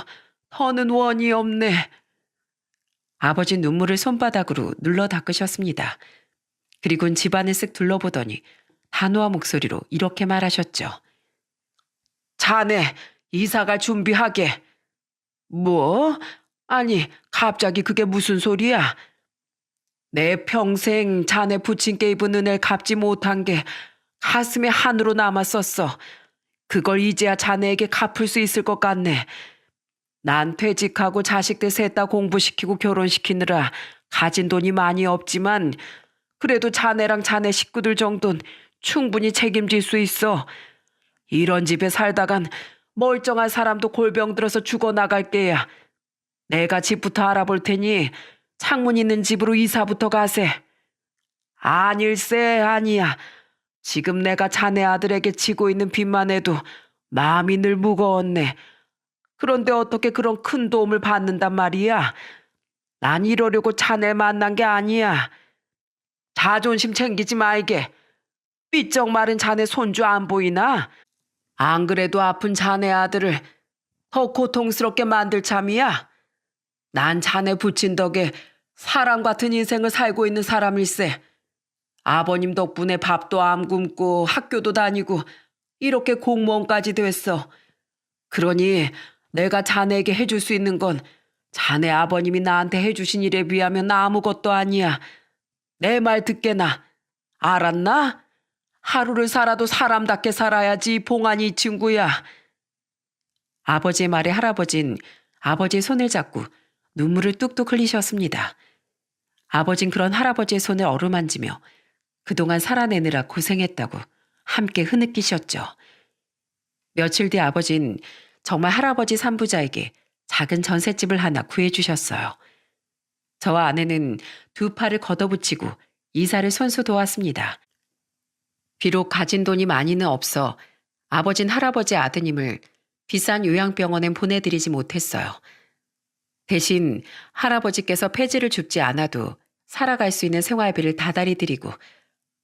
더는 원이 없네. 아버지 눈물을 손바닥으로 눌러 닦으셨습니다. 그리고는 집안을 쓱 둘러보더니 단호한 목소리로 이렇게 말하셨죠. 자네 이사갈 준비하게. 뭐? 아니 갑자기 그게 무슨 소리야? 내 평생 자네 부친께 입은 은혜를 갚지 못한 게 가슴에 한으로 남았었어. 그걸 이제야 자네에게 갚을 수 있을 것 같네. 난 퇴직하고 자식들 셋 다 공부시키고 결혼시키느라 가진 돈이 많이 없지만 그래도 자네랑 자네 식구들 정도는 충분히 책임질 수 있어. 이런 집에 살다간 멀쩡한 사람도 골병 들어서 죽어나갈 게야. 내가 집부터 알아볼 테니 창문 있는 집으로 이사부터 가세. 아닐세 아니야. 지금 내가 자네 아들에게 지고 있는 빚만 해도 마음이 늘 무거웠네. 그런데 어떻게 그런 큰 도움을 받는단 말이야. 난 이러려고 자네 만난 게 아니야. 자존심 챙기지 말게. 삐쩍 마른 자네 손주 안 보이나? 안 그래도 아픈 자네 아들을 더 고통스럽게 만들 참이야. 난 자네 부친 덕에 사람 같은 인생을 살고 있는 사람일세. 아버님 덕분에 밥도 안 굶고 학교도 다니고 이렇게 공무원까지 됐어. 그러니 내가 자네에게 해줄 수 있는 건 자네 아버님이 나한테 해주신 일에 비하면 아무것도 아니야. 내 말 듣게나. 알았나? 하루를 살아도 사람답게 살아야지 봉안이 친구야. 아버지의 말에 할아버진 아버지의 손을 잡고 눈물을 뚝뚝 흘리셨습니다. 아버진 그런 할아버지의 손을 어루만지며 그동안 살아내느라 고생했다고 함께 흐느끼셨죠. 며칠 뒤 아버진 정말 할아버지 산부자에게 작은 전셋집을 하나 구해주셨어요. 저와 아내는 두 팔을 걷어붙이고 이사를 손수 도왔습니다. 비록 가진 돈이 많이는 없어 아버진 할아버지 아드님을 비싼 요양병원엔 보내드리지 못했어요. 대신 할아버지께서 폐지를 줍지 않아도 살아갈 수 있는 생활비를 다달이 드리고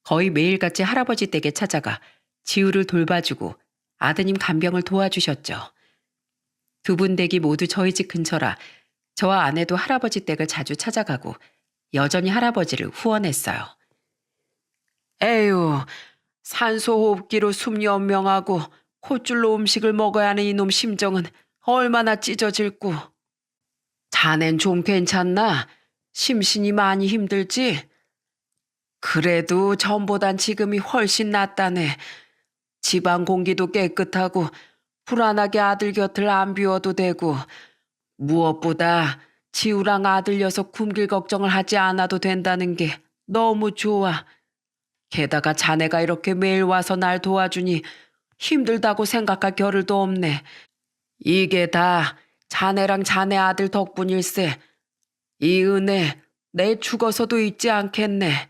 거의 매일같이 할아버지 댁에 찾아가 지우를 돌봐주고 아드님 간병을 도와주셨죠. 두 분 댁이 모두 저희 집 근처라 저와 아내도 할아버지 댁을 자주 찾아가고 여전히 할아버지를 후원했어요. 에휴, 산소호흡기로 숨 연명하고 콧줄로 음식을 먹어야 하는 이놈 심정은 얼마나 찢어질고. 자넨 좀 괜찮나? 심신이 많이 힘들지? 그래도 전보단 지금이 훨씬 낫다네. 집안 공기도 깨끗하고 불안하게 아들 곁을 안 비워도 되고 무엇보다 지우랑 아들 녀석 굶길 걱정을 하지 않아도 된다는 게 너무 좋아. 게다가 자네가 이렇게 매일 와서 날 도와주니 힘들다고 생각할 겨를도 없네. 이게 다 자네랑 자네 아들 덕분일세. 이 은혜 내 죽어서도 잊지 않겠네.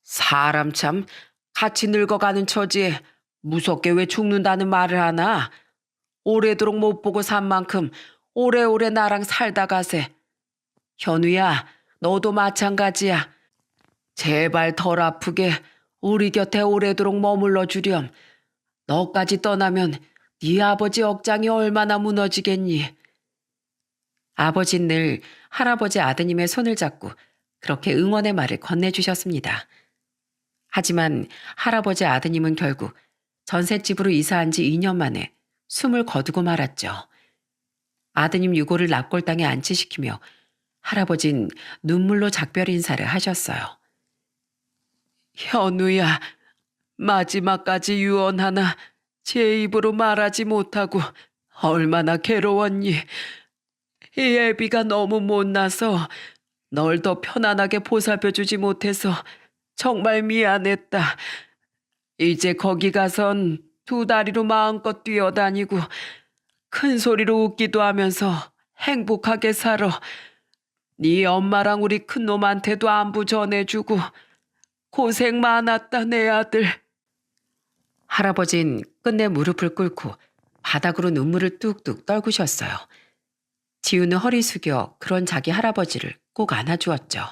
사람 참 같이 늙어가는 처지에 무섭게 왜 죽는다는 말을 하나? 오래도록 못 보고 산 만큼 오래오래 나랑 살다 가세. 현우야, 너도 마찬가지야. 제발 덜 아프게 우리 곁에 오래도록 머물러 주렴. 너까지 떠나면 네 아버지 억장이 얼마나 무너지겠니? 아버지는 늘 할아버지 아드님의 손을 잡고 그렇게 응원의 말을 건네주셨습니다. 하지만 할아버지 아드님은 결국 전셋집으로 이사한 지 2년 만에 숨을 거두고 말았죠. 아드님 유고를 납골당에 안치시키며 할아버진 눈물로 작별 인사를 하셨어요. 현우야, 마지막까지 유언하나 제 입으로 말하지 못하고 얼마나 괴로웠니. 이 애비가 너무 못나서 널 더 편안하게 보살펴주지 못해서 정말 미안했다. 이제 거기 가선 두 다리로 마음껏 뛰어다니고 큰 소리로 웃기도 하면서 행복하게 살아. 네 엄마랑 우리 큰놈한테도 안부 전해주고 고생 많았다 내 아들. 할아버진 끝내 무릎을 꿇고 바닥으로 눈물을 뚝뚝 떨구셨어요. 지우는 허리 숙여 그런 자기 할아버지를 꼭 안아주었죠.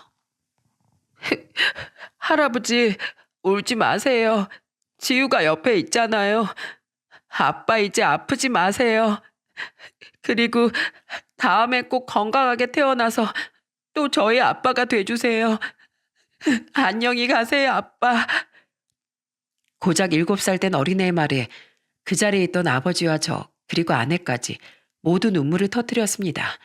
할아버지, 울지 마세요. 지우가 옆에 있잖아요. 아빠 이제 아프지 마세요. 그리고 다음에 꼭 건강하게 태어나서 또 저희 아빠가 돼주세요. 안녕히 가세요, 아빠. 고작 7살 된 어린애의 말에 그 자리에 있던 아버지와 저 그리고 아내까지 모두 눈물을 터뜨렸습니다.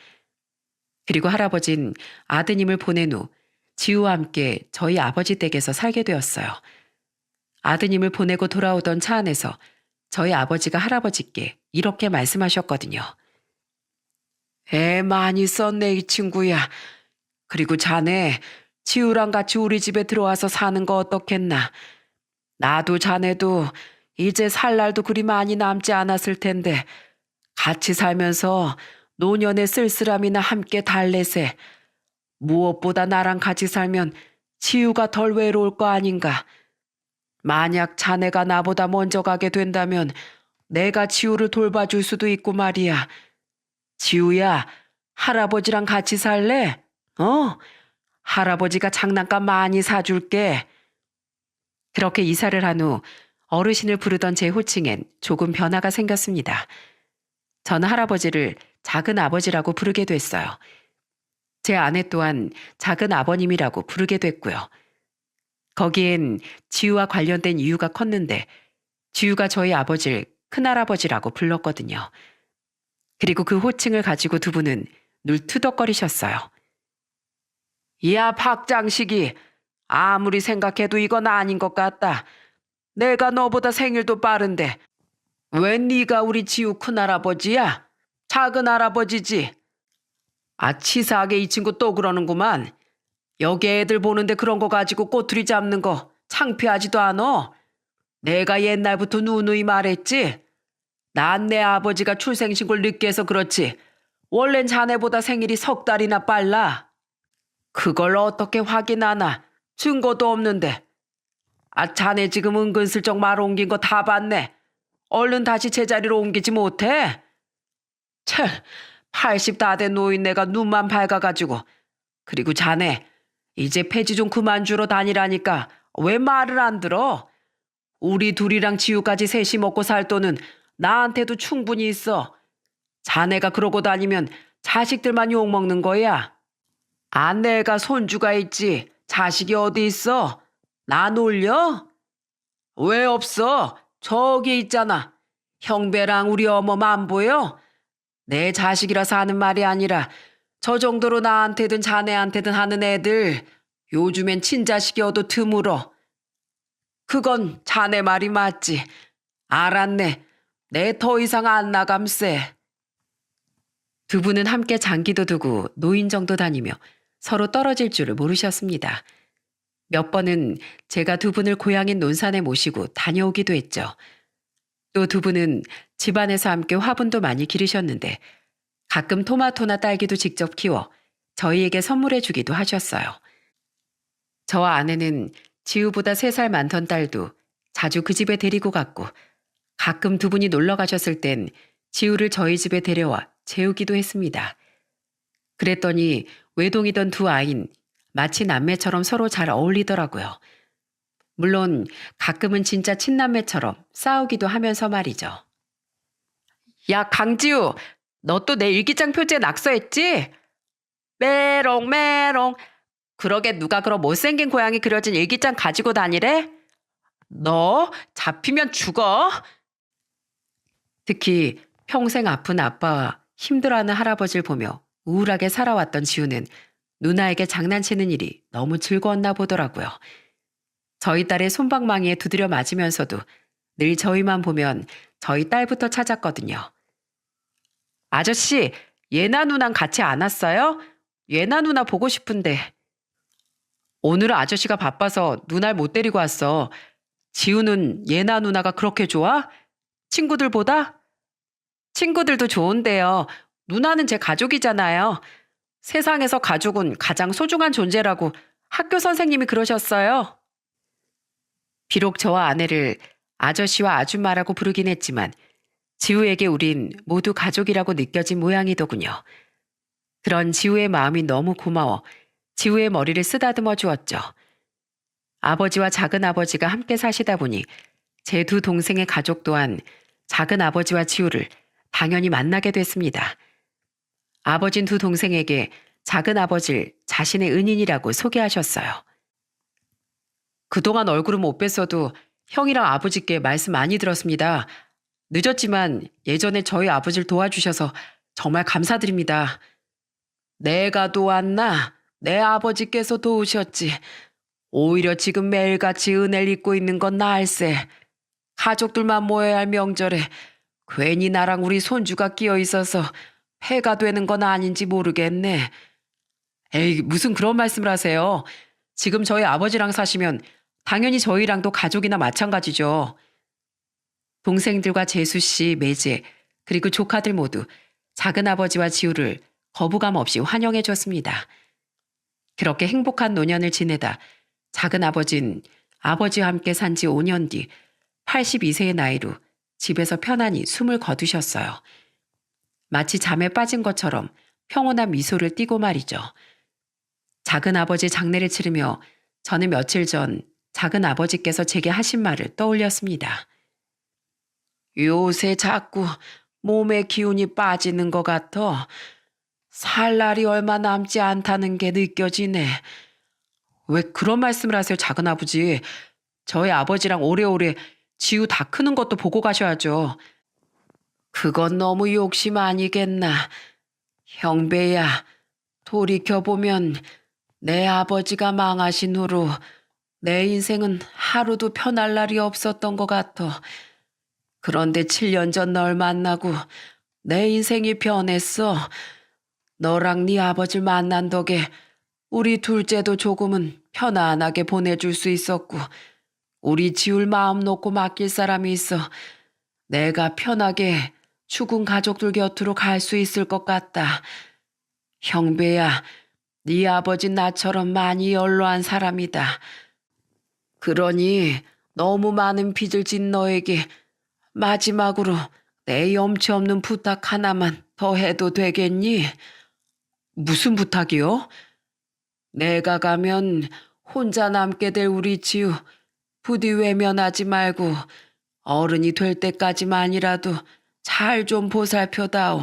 그리고 할아버진 아드님을 보낸 후 지우와 함께 저희 아버지 댁에서 살게 되었어요. 아드님을 보내고 돌아오던 차 안에서 저희 아버지가 할아버지께 이렇게 말씀하셨거든요. 애 많이 썼네 이 친구야. 그리고 자네 지우랑 같이 우리 집에 들어와서 사는 거 어떻겠나. 나도 자네도 이제 살 날도 그리 많이 남지 않았을 텐데 같이 살면서 노년의 쓸쓸함이나 함께 달래세. 무엇보다 나랑 같이 살면 지우가 덜 외로울 거 아닌가. 만약 자네가 나보다 먼저 가게 된다면 내가 지우를 돌봐줄 수도 있고 말이야. 지우야, 할아버지랑 같이 살래? 할아버지가 장난감 많이 사줄게. 그렇게 이사를 한 후 어르신을 부르던 제 호칭엔 조금 변화가 생겼습니다. 저는 할아버지를 작은 아버지라고 부르게 됐어요. 제 아내 또한 작은 아버님이라고 부르게 됐고요. 거기엔 지우와 관련된 이유가 컸는데 지우가 저희 아버지를 큰할아버지라고 불렀거든요. 그리고 그 호칭을 가지고 두 분은 늘 투덕거리셨어요. 야, 박장식이, 아무리 생각해도 이건 아닌 것 같다. 내가 너보다 생일도 빠른데 왜 네가 우리 지우 큰할아버지야? 작은 할아버지지. 아, 치사하게 이 친구 또 그러는구만. 여기 애들 보는데 그런 거 가지고 꼬투리 잡는 거 창피하지도 않어. 내가 옛날부터 누누이 말했지. 난 내 아버지가 출생신고를 늦게 해서 그렇지. 원래는 자네보다 생일이 석 달이나 빨라. 그걸 어떻게 확인하나? 증거도 없는데. 아, 자네 지금 은근슬쩍 말 옮긴 거 다 봤네. 얼른 다시 제자리로 옮기지 못해? 참, 80 다 된 노인네가 눈만 밝아가지고. 그리고 자네, 이제 폐지 좀 그만 주러 다니라니까 왜 말을 안 들어? 우리 둘이랑 지우까지 셋이 먹고 살 돈은 나한테도 충분히 있어. 자네가 그러고 다니면 자식들만 욕먹는 거야. 아, 내가 손주가 있지. 자식이 어디 있어? 나 놀려? 왜 없어? 저기 있잖아. 형배랑 우리 어머만 안 보여? 내 자식이라서 하는 말이 아니라 저 정도로 나한테든 자네한테든 하는 애들 요즘엔 친자식이어도 드물어. 그건 자네 말이 맞지. 알았네. 내 더 이상 안 나감세. 두 분은 함께 장기도 두고 노인정도 다니며 서로 떨어질 줄을 모르셨습니다. 몇 번은 제가 두 분을 고향인 논산에 모시고 다녀오기도 했죠. 또 두 분은 집안에서 함께 화분도 많이 기르셨는데 가끔 토마토나 딸기도 직접 키워 저희에게 선물해 주기도 하셨어요. 저와 아내는 지우보다 3살 많던 딸도 자주 그 집에 데리고 갔고 가끔 두 분이 놀러 가셨을 땐 지우를 저희 집에 데려와 재우기도 했습니다. 그랬더니 외동이던 두 아인 마치 남매처럼 서로 잘 어울리더라고요. 물론 가끔은 진짜 친남매처럼 싸우기도 하면서 말이죠. 야, 강지우, 너 또 내 일기장 표지에 낙서했지? 메롱 메롱. 그러게 누가 그런 못생긴 고양이 그려진 일기장 가지고 다니래? 너 잡히면 죽어. 특히 평생 아픈 아빠와 힘들어하는 할아버지를 보며 우울하게 살아왔던 지우는 누나에게 장난치는 일이 너무 즐거웠나 보더라고요. 저희 딸의 솜방망이에 두드려 맞으면서도 늘 저희만 보면 저희 딸부터 찾았거든요. 아저씨, 예나 누나랑 같이 안 왔어요? 예나 누나 보고 싶은데. 오늘은 아저씨가 바빠서 누나를 못 데리고 왔어. 지우는 예나 누나가 그렇게 좋아? 친구들보다? 친구들도 좋은데요. 누나는 제 가족이잖아요. 세상에서 가족은 가장 소중한 존재라고 학교 선생님이 그러셨어요. 비록 저와 아내를 아저씨와 아줌마라고 부르긴 했지만 지우에게 우린 모두 가족이라고 느껴진 모양이더군요. 그런 지우의 마음이 너무 고마워 지우의 머리를 쓰다듬어 주었죠. 아버지와 작은 아버지가 함께 사시다 보니 제 두 동생의 가족 또한 작은 아버지와 지우를 당연히 만나게 됐습니다. 아버진 두 동생에게 작은 아버지를 자신의 은인이라고 소개하셨어요. 그동안 얼굴은 못 뵀어도 형이랑 아버지께 말씀 많이 들었습니다. 늦었지만 예전에 저희 아버지를 도와주셔서 정말 감사드립니다. 내가 도왔나? 내 아버지께서 도우셨지. 오히려 지금 매일같이 은혜를 입고 있는 건 나일세. 가족들만 모여야 할 명절에 괜히 나랑 우리 손주가 끼어 있어서 폐가 되는 건 아닌지 모르겠네. 에이, 무슨 그런 말씀을 하세요. 지금 저희 아버지랑 사시면 당연히 저희랑도 가족이나 마찬가지죠. 동생들과 재수씨, 매제, 그리고 조카들 모두 작은 아버지와 지우를 거부감 없이 환영해 줬습니다. 그렇게 행복한 노년을 지내다 작은 아버진 아버지와 함께 산 지 5년 뒤 82세의 나이로 집에서 편안히 숨을 거두셨어요. 마치 잠에 빠진 것처럼 평온한 미소를 띠고 말이죠. 작은 아버지 장례를 치르며 저는 며칠 전 작은 아버지께서 제게 하신 말을 떠올렸습니다. 요새 자꾸 몸의 기운이 빠지는 것 같아. 살 날이 얼마 남지 않다는 게 느껴지네. 왜 그런 말씀을 하세요, 작은 아버지. 저희 아버지랑 오래오래 지우 다 크는 것도 보고 가셔야죠. 그건 너무 욕심 아니겠나. 형배야, 돌이켜보면 내 아버지가 망하신 후로 내 인생은 하루도 편할 날이 없었던 것 같아. 그런데 7년 전 널 만나고 내 인생이 변했어. 너랑 네 아버지를 만난 덕에 우리 둘째도 조금은 편안하게 보내줄 수 있었고, 우리 지울 마음 놓고 맡길 사람이 있어 내가 편하게 죽은 가족들 곁으로 갈 수 있을 것 같다. 형배야, 네 아버지 나처럼 많이 연로한 사람이다. 그러니 너무 많은 빚을 진 너에게 마지막으로 내 염치 없는 부탁 하나만 더 해도 되겠니? 무슨 부탁이요? 내가 가면 혼자 남게 될 우리 지우 부디 외면하지 말고 어른이 될 때까지만이라도 잘 좀 보살펴다오.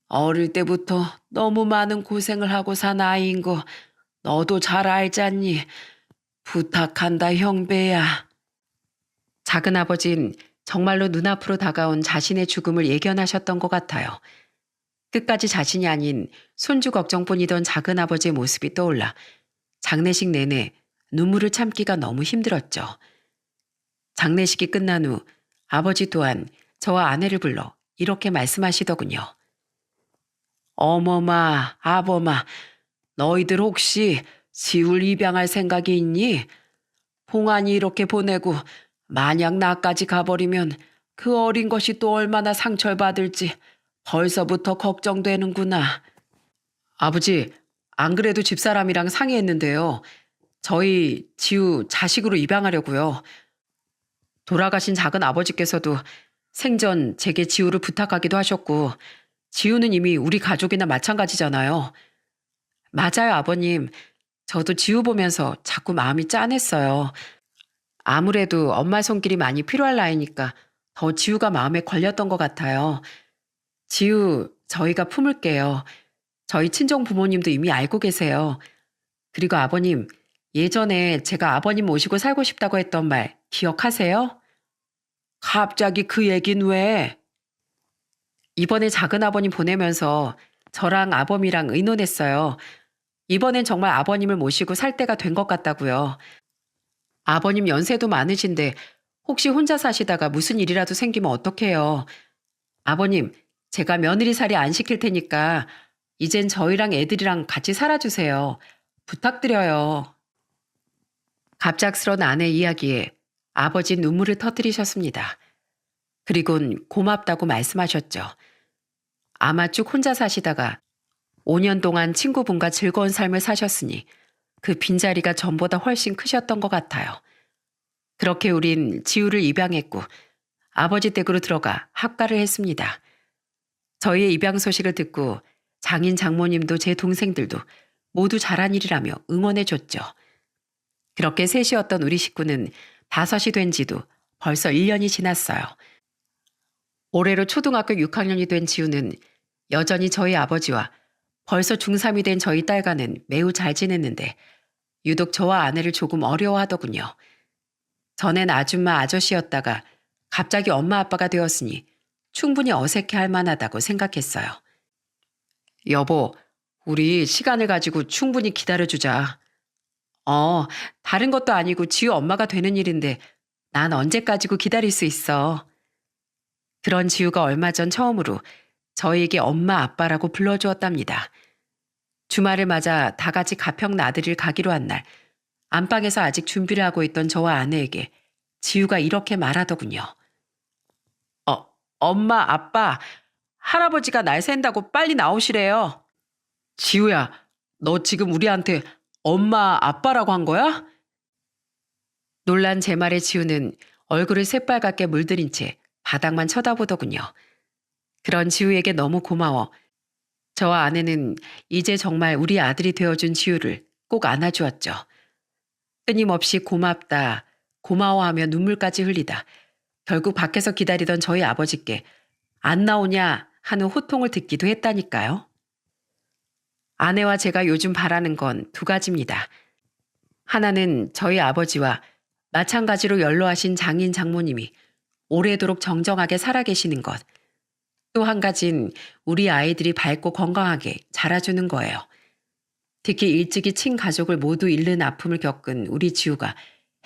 어릴 때부터 너무 많은 고생을 하고 산 아이인 거 너도 잘 알잖니. 부탁한다, 형배야. 작은 아버진 정말로 눈앞으로 다가온 자신의 죽음을 예견하셨던 것 같아요. 끝까지 자신이 아닌 손주 걱정뿐이던 작은 아버지의 모습이 떠올라 장례식 내내 눈물을 참기가 너무 힘들었죠. 장례식이 끝난 후 아버지 또한 저와 아내를 불러 이렇게 말씀하시더군요. 어머마, 아버마, 너희들 혹시 지울 입양할 생각이 있니? 봉안이 이렇게 보내고 만약 나까지 가버리면 그 어린 것이 또 얼마나 상처를 받을지 벌써부터 걱정되는구나. 아버지, 안 그래도 집사람이랑 상의했는데요. 저희 지우 자식으로 입양하려고요. 돌아가신 작은 아버지께서도 생전 제게 지우를 부탁하기도 하셨고, 지우는 이미 우리 가족이나 마찬가지잖아요. 맞아요, 아버님. 저도 지우 보면서 자꾸 마음이 짠했어요. 아무래도 엄마 손길이 많이 필요할 나이니까 더 지우가 마음에 걸렸던 것 같아요. 지우, 저희가 품을게요. 저희 친정 부모님도 이미 알고 계세요. 그리고 아버님, 예전에 제가 아버님 모시고 살고 싶다고 했던 말 기억하세요? 갑자기 그 얘긴 왜? 이번에 작은 아버님 보내면서 저랑 아범이랑 의논했어요. 이번엔 정말 아버님을 모시고 살 때가 된 것 같다고요. 아버님 연세도 많으신데 혹시 혼자 사시다가 무슨 일이라도 생기면 어떡해요. 아버님, 제가 며느리살이 안 시킬 테니까 이젠 저희랑 애들이랑 같이 살아주세요. 부탁드려요. 갑작스런 아내 이야기에 아버지 눈물을 터뜨리셨습니다. 그리곤 고맙다고 말씀하셨죠. 아마 쭉 혼자 사시다가 5년 동안 친구분과 즐거운 삶을 사셨으니 그 빈자리가 전보다 훨씬 크셨던 것 같아요. 그렇게 우린 지우를 입양했고 아버지 댁으로 들어가 학가를 했습니다. 저희의 입양 소식을 듣고 장인 장모님도 제 동생들도 모두 잘한 일이라며 응원해줬죠. 그렇게 셋이었던 우리 식구는 5이 된 지도 벌써 1년이 지났어요. 올해로 초등학교 6학년이 된 지우는 여전히 저희 아버지와 벌써 중3이 된 저희 딸과는 매우 잘 지냈는데 유독 저와 아내를 조금 어려워하더군요. 전엔 아줌마 아저씨였다가 갑자기 엄마 아빠가 되었으니 충분히 어색해할 만하다고 생각했어요. 여보, 우리 시간을 가지고 충분히 기다려주자. 다른 것도 아니고 지우 엄마가 되는 일인데 난 언제까지고 기다릴 수 있어. 그런 지우가 얼마 전 처음으로 저희에게 엄마 아빠라고 불러주었답니다. 주말을 맞아 다 같이 가평 나들이를 가기로 한 날 안방에서 아직 준비를 하고 있던 저와 아내에게 지우가 이렇게 말하더군요. 엄마, 아빠, 할아버지가 날 샌다고 빨리 나오시래요. 지우야, 너 지금 우리한테 엄마, 아빠라고 한 거야? 놀란 제 말에 지우는 얼굴을 새빨갛게 물들인 채 바닥만 쳐다보더군요. 그런 지우에게 너무 고마워. 저와 아내는 이제 정말 우리 아들이 되어준 지우를 꼭 안아주었죠. 끊임없이 고맙다, 고마워하며 눈물까지 흘리다 결국 밖에서 기다리던 저희 아버지께 안 나오냐 하는 호통을 듣기도 했다니까요. 아내와 제가 요즘 바라는 건 2가지입니다. 하나는 저희 아버지와 마찬가지로 연로하신 장인 장모님이 오래도록 정정하게 살아계시는 것. 또 한 가지는 우리 아이들이 밝고 건강하게 자라주는 거예요. 특히 일찍이 친가족을 모두 잃는 아픔을 겪은 우리 지우가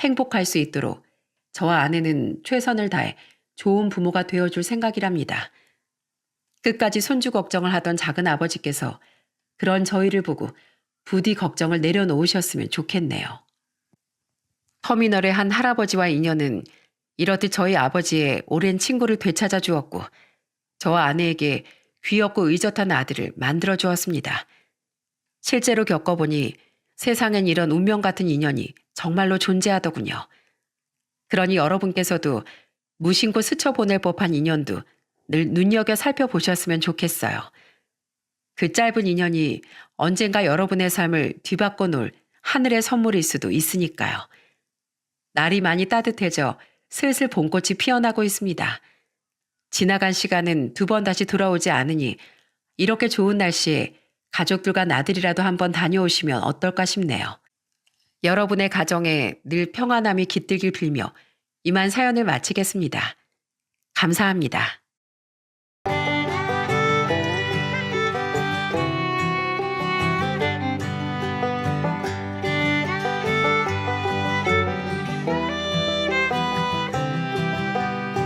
행복할 수 있도록 저와 아내는 최선을 다해 좋은 부모가 되어줄 생각이랍니다. 끝까지 손주 걱정을 하던 작은 아버지께서 그런 저희를 보고 부디 걱정을 내려놓으셨으면 좋겠네요. 터미널의 한 할아버지와 인연은 이렇듯 저희 아버지의 오랜 친구를 되찾아 주었고 저와 아내에게 귀엽고 의젓한 아들을 만들어 주었습니다. 실제로 겪어보니 세상엔 이런 운명 같은 인연이 정말로 존재하더군요. 그러니 여러분께서도 무심코 스쳐보낼 법한 인연도 늘 눈여겨 살펴보셨으면 좋겠어요. 그 짧은 인연이 언젠가 여러분의 삶을 뒤바꿔 놓을 하늘의 선물일 수도 있으니까요. 날이 많이 따뜻해져 슬슬 봄꽃이 피어나고 있습니다. 지나간 시간은 두 번 다시 돌아오지 않으니 이렇게 좋은 날씨에 가족들과 나들이라도 한번 다녀오시면 어떨까 싶네요. 여러분의 가정에 늘 평안함이 깃들길 빌며 이만 사연을 마치겠습니다. 감사합니다.